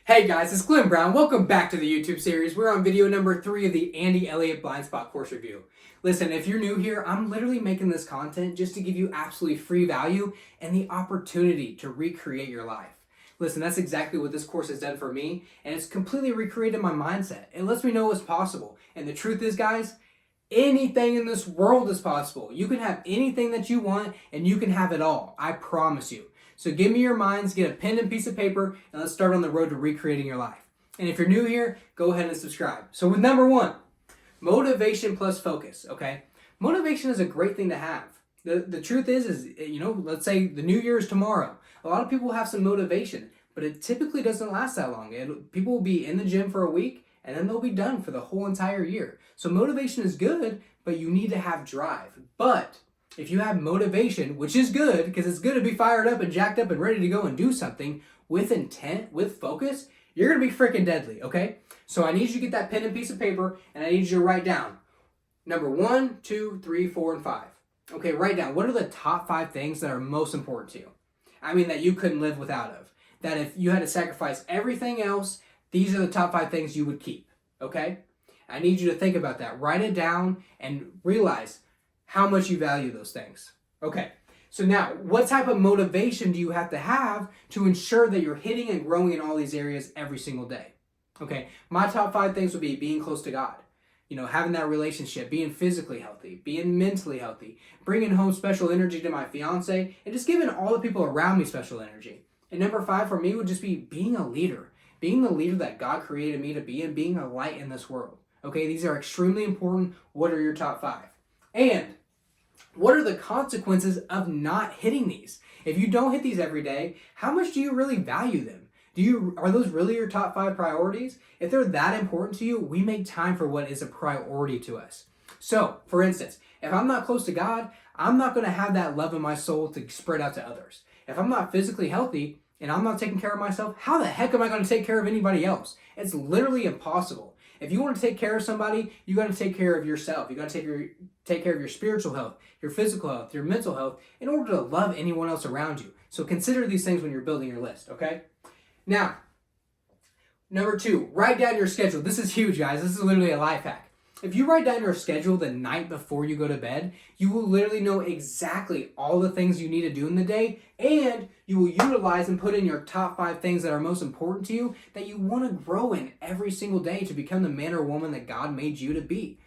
Hey guys, it's Glen Brown. Welcome back to the YouTube series. We're on video number 3 of the Elliott Blindspots course review. Listen, if you're new here, I'm literally making this content just to give you absolutely free value and the opportunity to recreate your life. Listen, that's exactly what this course has done for me, and it's completely recreated my mindset. It lets me know what's possible. And the truth is, guys, anything in this world is possible. You can have anything that you want, and you can have it all. I promise you. So give me your minds, get a pen and piece of paper, and let's start on the road to recreating your life. And if you're new here, go ahead and subscribe. So with number 1, motivation plus focus, okay? Motivation is a great thing to have. The truth is, let's say the new year is tomorrow. A lot of people have some motivation, but it typically doesn't last that long. People will be in the gym for a week, and then they'll be done for the whole entire year. So motivation is good, but you need to have drive. But if you have motivation, which is good, because it's good to be fired up and jacked up and ready to go and do something with intent, with focus, you're going to be freaking deadly, okay? So I need you to get that pen and piece of paper, and I need you to write down number 1, 2, 3, 4, and 5. Okay, write down what are the top 5 things that are most important to you. I mean, that you couldn't live without of. That if you had to sacrifice everything else, these are the top 5 things you would keep, okay? I need you to think about that. Write it down and realize how much you value those things. Okay, so now, what type of motivation do you have to ensure that you're hitting and growing in all these areas every single day? Okay, my top 5 things would be being close to God. Having that relationship, being physically healthy, being mentally healthy, bringing home special energy to my fiance, and just giving all the people around me special energy. And number 5 for me would just be being a leader. Being the leader that God created me to be and being a light in this world. Okay, these are extremely important. What are your top 5? And what are the consequences of not hitting these? If you don't hit these every day, how much do you really value them? Are those really your top 5 priorities? If they're that important to you, we make time for what is a priority to us. So, for instance, if I'm not close to God, I'm not going to have that love in my soul to spread out to others. If I'm not physically healthy and I'm not taking care of myself, how the heck am I going to take care of anybody else? It's literally impossible. If you want to take care of somebody, you got to take care of yourself. You got to take care of your spiritual health, your physical health, your mental health, in order to love anyone else around you. So consider these things when you're building your list, okay? Now, number 2, write down your schedule. This is huge, guys. This is literally a life hack. If you write down your schedule the night before you go to bed, you will literally know exactly all the things you need to do in the day, and you will utilize and put in your top 5 things that are most important to you that you want to grow in every single day to become the man or woman that God made you to be.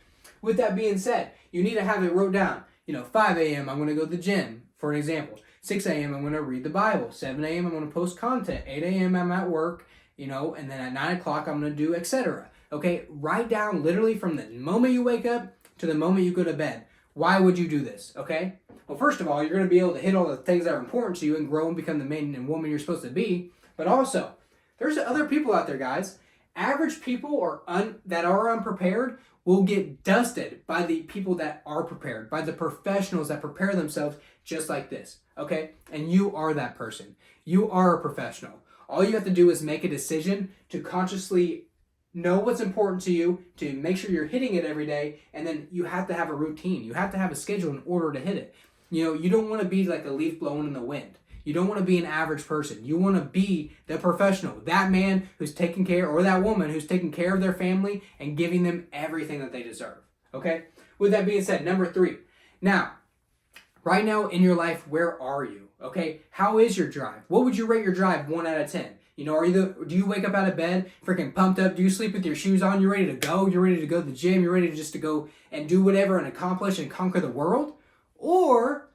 With that being said, you need to have it wrote down. 5 a.m. I'm going to go to the gym, for an example. 6 a.m. I'm going to read the Bible. 7 a.m. I'm going to post content. 8 a.m. I'm at work, and then at 9 o'clock I'm going to do etc. Okay, write down literally from the moment you wake up to the moment you go to bed. Why would you do this, okay? Well, first of all, you're going to be able to hit all the things that are important to you and grow and become the man and woman you're supposed to be. But also, there's other people out there, guys. Average people that are unprepared will get dusted by the people that are prepared, by the professionals that prepare themselves just like this, okay? And you are that person. You are a professional. All you have to do is make a decision to consciously know what's important to you, to make sure you're hitting it every day, and then you have to have a routine. You have to have a schedule in order to hit it. You don't want to be like a leaf blowing in the wind. You don't want to be an average person. You want to be the professional, that man who's taking care, or that woman who's taking care of their family and giving them everything that they deserve, okay? With that being said, number 3. Now, right now in your life, where are you, okay? How is your drive? What would you rate your drive 1 out of 10? Do you wake up out of bed freaking pumped up? Do you sleep with your shoes on? You're ready to go? You're ready to go to the gym? You're ready to go and do whatever and accomplish and conquer the world? Or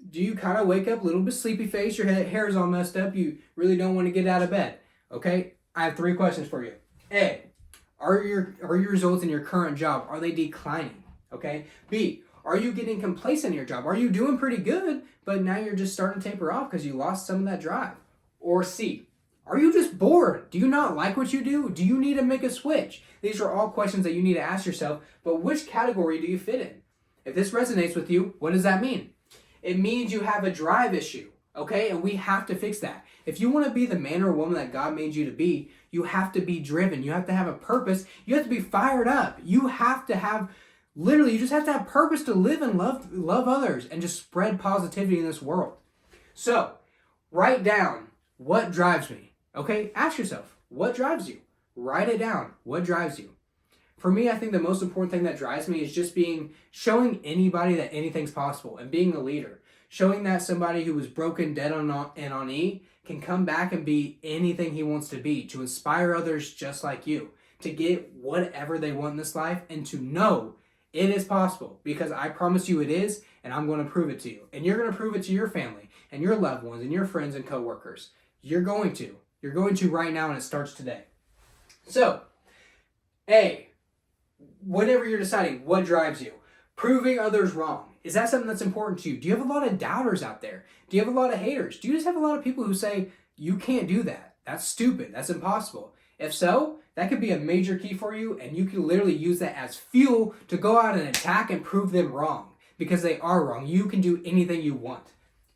do you kind of wake up a little bit sleepy face, your hair is all messed up, you really don't want to get out of bed? Okay, I have 3 questions for you. A, are your results in your current job, are they declining? Okay. B, are you getting complacent in your job? Are you doing pretty good, but now you're just starting to taper off because you lost some of that drive? Or C, are you just bored? Do you not like what you do? Do you need to make a switch? These are all questions that you need to ask yourself, but which category do you fit in? If this resonates with you, what does that mean? It means you have a drive issue, okay? And we have to fix that. If you want to be the man or woman that God made you to be, you have to be driven. You have to have a purpose. You have to be fired up. You have to have, literally, you just have to have purpose to live and love others and just spread positivity in this world. So, write down what drives me. Okay, ask yourself, what drives you? Write it down. What drives you? For me, I think the most important thing that drives me is just showing anybody that anything's possible and being a leader. Showing that somebody who was broken, dead and on E can come back and be anything he wants to be, to inspire others just like you, to get whatever they want in this life, and to know it is possible, because I promise you it is, and I'm going to prove it to you. And you're going to prove it to your family and your loved ones and your friends and coworkers. You're going to. You're going to right now, and it starts today. So, A, whenever you're deciding what drives you, proving others wrong. Is that something that's important to you? Do you have a lot of doubters out there? Do you have a lot of haters? Do you just have a lot of people who say, you can't do that? That's stupid. That's impossible. If so, that could be a major key for you, and you can literally use that as fuel to go out and attack and prove them wrong, because they are wrong. You can do anything you want.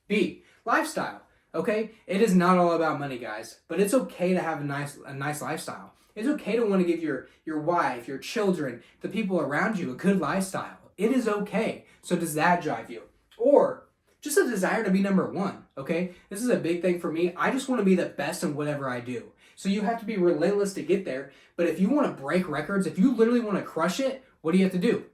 B, lifestyle. Okay? It is not all about money, guys, but it's okay to have a nice lifestyle. It's okay to want to give your wife, your children, the people around you a good lifestyle. It is okay. So does that drive you? Or just a desire to be number one, okay? This is a big thing for me. I just want to be the best in whatever I do. So you have to be relentless to get there. But if you want to break records, if you literally want to crush it, what do you have to do?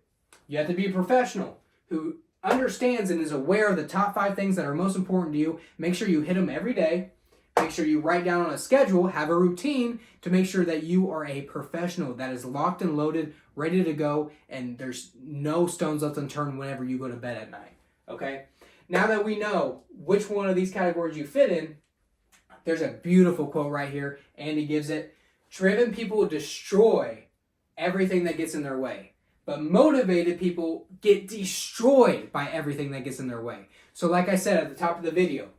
You have to be a professional who understands and is aware of the top 5 things that are most important to you. Make sure you hit them every day. Make sure you write down on a schedule, have a routine to make sure that you are a professional that is locked and loaded, ready to go, and there's no stones left unturned whenever you go to bed at night, okay? Now that we know which one of these categories you fit in, there's a beautiful quote right here. Andy gives it. Driven people destroy everything that gets in their way, but motivated people get destroyed by everything that gets in their way. So like I said at the top of the video,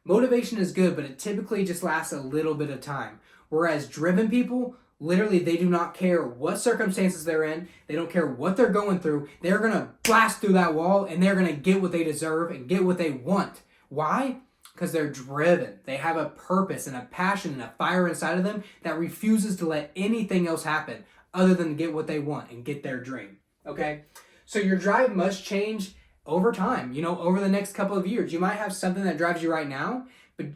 motivation is good, but it typically just lasts a little bit of time. Whereas driven people, literally, they do not care what circumstances they're in. They don't care what they're going through. They're going to blast through that wall, and they're going to get what they deserve and get what they want. Why? Because they're driven. They have a purpose and a passion and a fire inside of them that refuses to let anything else happen other than get what they want and get their dream. Okay? So your drive must change over time, over the next couple of years. You might have something that drives you right now, but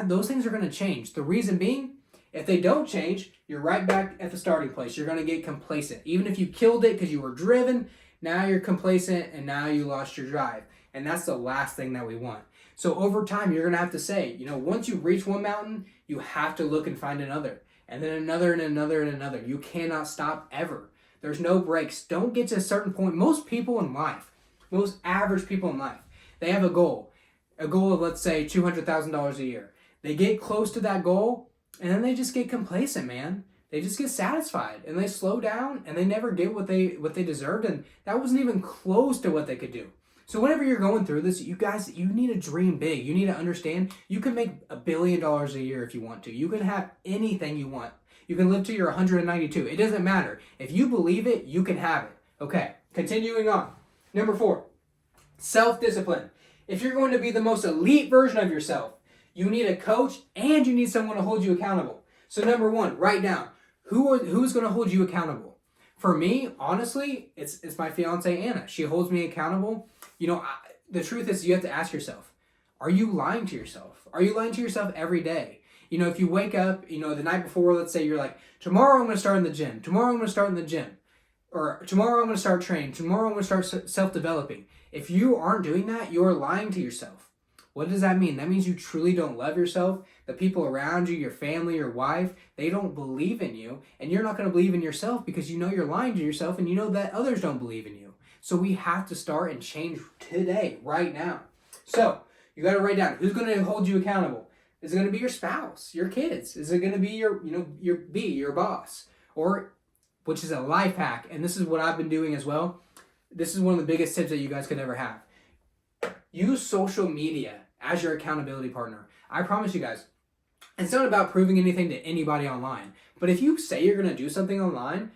those things are going to change. The reason being, if they don't change, you're right back at the starting place. You're going to get complacent. Even if you killed it because you were driven, now you're complacent and now you lost your drive. And that's the last thing that we want. So over time, you're going to have to say, once you reach one mountain, you have to look and find another. And then another and another and another. You cannot stop ever. There's no breaks. Don't get to a certain point. Most average people in life, they have a goal of, let's say, $200,000 a year. They get close to that goal, and then they just get complacent, man. They just get satisfied, and they slow down, and they never get what they deserved, and that wasn't even close to what they could do. So whenever you're going through this, you guys, you need to dream big. You need to understand you can make $1 billion a year if you want to. You can have anything you want. You can live to your 192. It doesn't matter. If you believe it, you can have it. Okay, continuing on. Number 4, self-discipline. If you're going to be the most elite version of yourself, you need a coach and you need someone to hold you accountable. So number 1, write down who's going to hold you accountable. For me, honestly, it's my fiance Anna. She holds me accountable. The truth is, you have to ask yourself, are you lying to yourself? Are you lying to yourself every day? If you wake up, the night before, let's say you're like, tomorrow I'm going to start in the gym. Tomorrow I'm going to start in the gym. Or tomorrow I'm going to start training. Tomorrow I'm going to start self-developing. If you aren't doing that, you're lying to yourself. What does that mean? That means you truly don't love yourself. The people around you, your family, your wife, they don't believe in you. And you're not going to believe in yourself because you're lying to yourself and you know that others don't believe in you. So we have to start and change today, right now. So you got to write down who's going to hold you accountable. Is it going to be your spouse, your kids? Is it going to be your boss? Or, which is a life hack, and this is what I've been doing as well. This is one of the biggest tips that you guys could ever have. Use social media as your accountability partner. I promise you guys, it's not about proving anything to anybody online. But if you say you're going to do something online,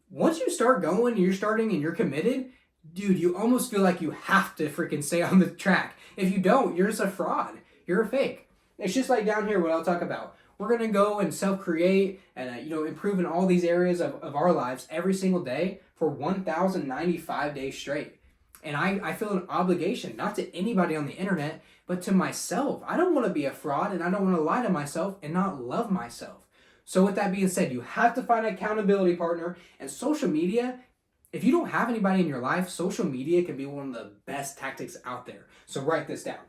once you start going, you're starting and you're committed, dude, you almost feel like you have to freaking stay on the track. If you don't, you're just a fraud. You're a fake. It's just like down here what I'll talk about. We're going to go and self-create and improve in all these areas of our lives every single day for 1,095 days straight. And I feel an obligation, not to anybody on the internet, but to myself. I don't want to be a fraud, and I don't want to lie to myself and not love myself. So with that being said, you have to find an accountability partner. And social media, if you don't have anybody in your life, social media can be one of the best tactics out there. So write this down.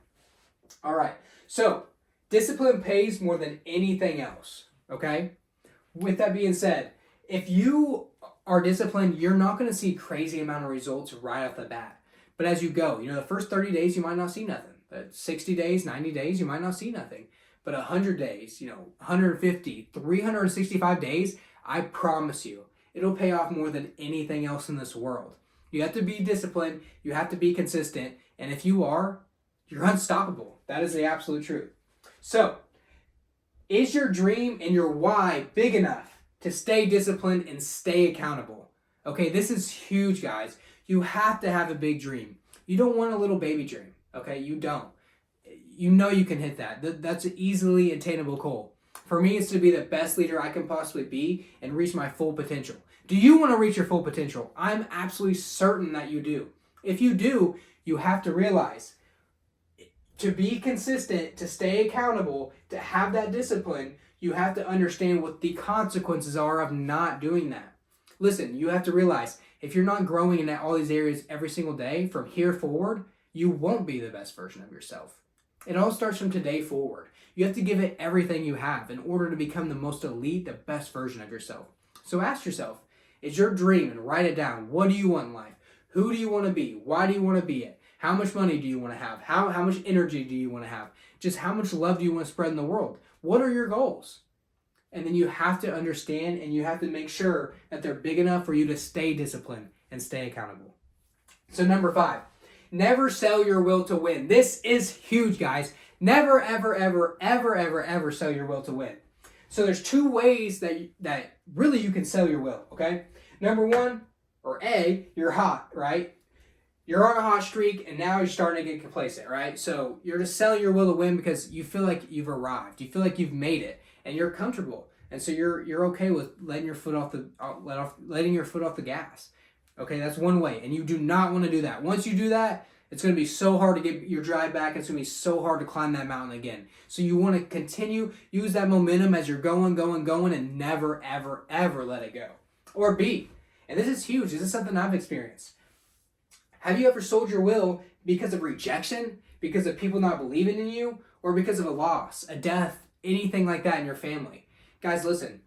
All right. So discipline pays more than anything else. Okay. With that being said, if you are disciplined, you're not going to see crazy amount of results right off the bat. But as you go, the first 30 days, you might not see nothing. But 60 days, 90 days, you might not see nothing. But 100 days, 150, 365 days, I promise you, it'll pay off more than anything else in this world. You have to be disciplined. You have to be consistent. And if you are, you're unstoppable. That is the absolute truth. So, is your dream and your why big enough to stay disciplined and stay accountable? Okay, this is huge, guys. You have to have a big dream. You don't want a little baby dream. Okay, you don't. You know you can hit that. That's an easily attainable goal. For me, it's to be the best leader I can possibly be and reach my full potential. Do you want to reach your full potential? I'm absolutely certain that you do. If you do, you have to realize to be consistent, to stay accountable, to have that discipline, you have to understand what the consequences are of not doing that. Listen, you have to realize if you're not growing in all these areas every single day from here forward, you won't be the best version of yourself. It all starts from today forward. You have to give it everything you have in order to become the most elite, the best version of yourself. So ask yourself, is your dream, and write it down. What do you want in life? Who do you want to be? Why do you want to be it? How much money do you want to have? How much energy do you want to have? Just how much love do you want to spread in the world? What are your goals? And then you have to understand and you have to make sure that they're big enough for you to stay disciplined and stay accountable. So number 5, never sell your will to win. This is huge, guys. Never, ever, ever, ever, ever, ever sell your will to win. So there's 2 ways that really you can sell your will, okay? Number 1, or A, you're hot, right? You're on a hot streak and now you're starting to get complacent, right? So you're just selling your will to win because you feel like you've arrived. You feel like you've made it and you're comfortable. And so you're okay with letting your foot off the gas. Okay, that's one way. And you do not want to do that. Once you do that, it's going to be so hard to get your drive back. It's going to be so hard to climb that mountain again. So you want to continue, use that momentum as you're going, and never, ever, ever let it go. Or B, and this is huge. This is something I've experienced. Have you ever sold your will because of rejection, because of people not believing in you, or because of a loss, a death, anything like that in your family? Guys, listen,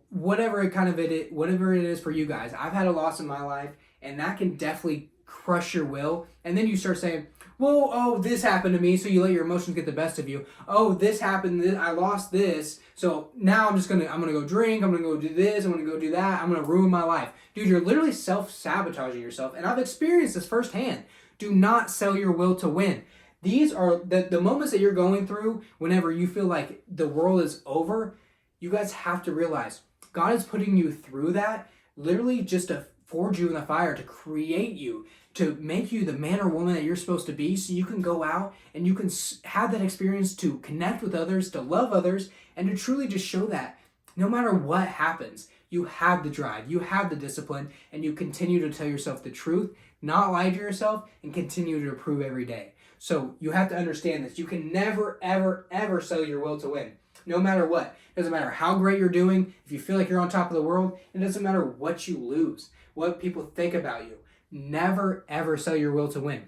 whatever it is for you guys, I've had a loss in my life, and that can definitely crush your will. And then you start saying, well, oh, this happened to me, so you let your emotions get the best of you. Oh, this happened, I lost this, so now I'm gonna go drink, I'm gonna go do this, I'm gonna go do that, I'm gonna ruin my life. Dude, you're literally self-sabotaging yourself, and I've experienced this firsthand. Do not sell your will to win. These are the moments that you're going through whenever you feel like the world is over. You guys have to realize God is putting you through that literally just to forge you in the fire, to create you, to make you the man or woman that you're supposed to be, so you can go out and you can have that experience to connect with others, to love others, and to truly just show that no matter what happens, you have the drive, you have the discipline, and you continue to tell yourself the truth, not lie to yourself, and continue to improve every day. So you have to understand this. You can never, ever, ever sell your will to win. No matter what. It doesn't matter how great you're doing. If you feel like you're on top of the world, it doesn't matter what you lose, what people think about you. Never, ever sell your will to win.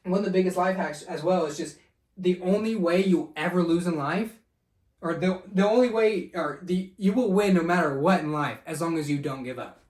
One of the biggest life hacks as well is just the only way you ever lose in life, or the only way, you will win no matter what in life as long as you don't give up.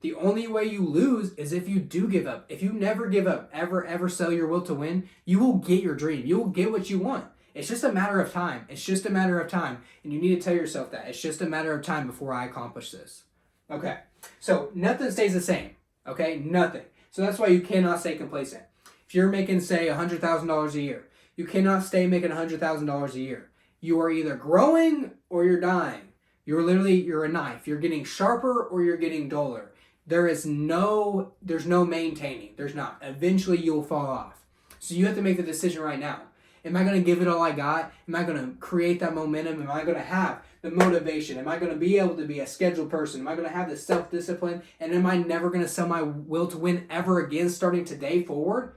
The only way you lose is if you do give up. If you never give up, ever sell your will to win, you will get your dream. You will get what you want. It's just a matter of time. It's just a matter of time. And you need to tell yourself that. It's just a matter of time before I accomplish this. Okay. So nothing stays the same. Okay? Nothing. So that's why you cannot stay complacent. If you're making, say, $100,000 a year, you cannot stay making $100,000 a year. You are either growing or you're dying. You're a knife. You're getting sharper or you're getting duller. There's no maintaining. There's not. Eventually you'll fall off. So you have to make the decision right now. Am I going to give it all I got? Am I going to create that momentum? Am I going to have the motivation? Am I going to be able to be a scheduled person? Am I going to have the self-discipline? And am I never going to sell my will to win ever again starting today forward?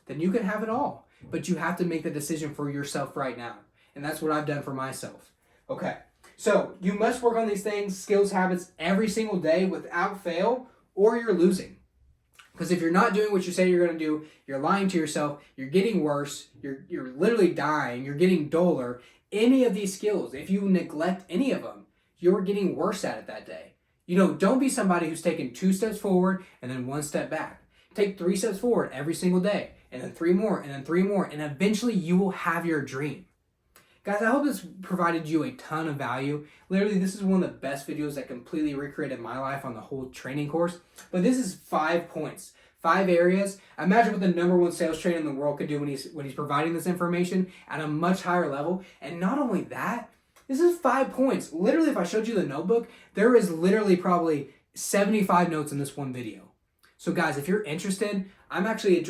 Then you can have it all. But you have to make the decision for yourself right now. And that's what I've done for myself. Okay. So you must work on these things, skills, habits every single day without fail, or you're losing. Because if you're not doing what you say you're going to do, you're lying to yourself, you're getting worse, you're literally dying, you're getting duller. Any of these skills, if you neglect any of them, you're getting worse at it that day. Don't be somebody who's taking 2 steps forward and then 1 step back. Take 3 steps forward every single day, and then 3 more, and then 3 more, and eventually you will have your dream. Guys, I hope this provided you a ton of value. Literally, this is one of the best videos that completely recreated my life on the whole training course. But this is 5 points, 5 areas. Imagine what the #1 sales trainer in the world could do when he's providing this information at a much higher level. And not only that, this is 5 points. Literally, if I showed you the notebook, there is literally probably 75 notes in this one video. So guys, if you're interested, I'm actually a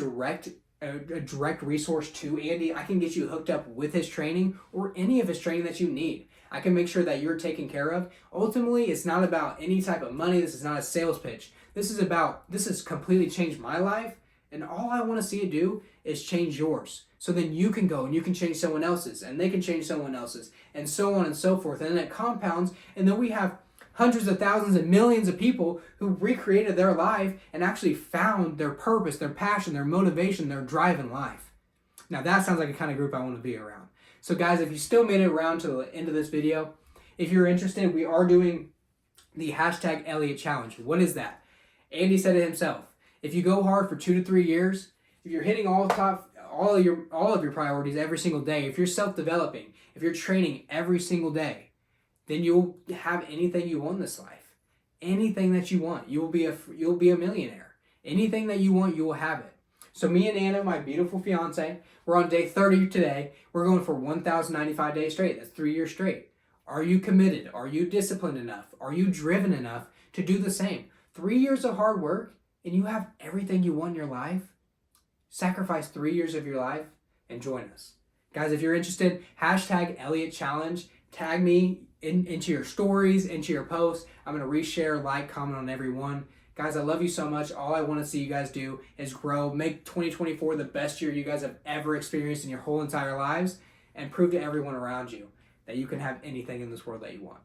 direct resource to Andy. I can get you hooked up with his training or any of his training that you need. I can make sure that you're taken care of. Ultimately, it's not about any type of money. This is not a sales pitch. This has completely changed my life, and all I want to see it do is change yours. So then you can go and you can change someone else's, and they can change someone else's, and so on and so forth. And then it compounds, and then we have hundreds of thousands and millions of people who recreated their life and actually found their purpose, their passion, their motivation, their drive in life. Now that sounds like the kind of group I want to be around. So guys, if you still made it around to the end of this video, if you're interested, we are doing the #Elliott Challenge. What is that? Andy said it himself. If you go hard for 2 to 3 years, if you're hitting all of your priorities every single day, if you're self-developing, if you're training every single day, then you'll have anything you want in this life. Anything that you want. You'll be a millionaire. Anything that you want, you will have it. So me and Anna, my beautiful fiance, we're on day 30 today. We're going for 1,095 days straight. That's 3 years straight. Are you committed? Are you disciplined enough? Are you driven enough to do the same? 3 years of hard work and you have everything you want in your life? Sacrifice 3 years of your life and join us. Guys, if you're interested, #Elliott Challenge. Tag me into your stories, into your posts. I'm going to reshare, like, comment on every one. Guys, I love you so much. All I want to see you guys do is grow, make 2024 the best year you guys have ever experienced in your whole entire lives, and prove to everyone around you that you can have anything in this world that you want.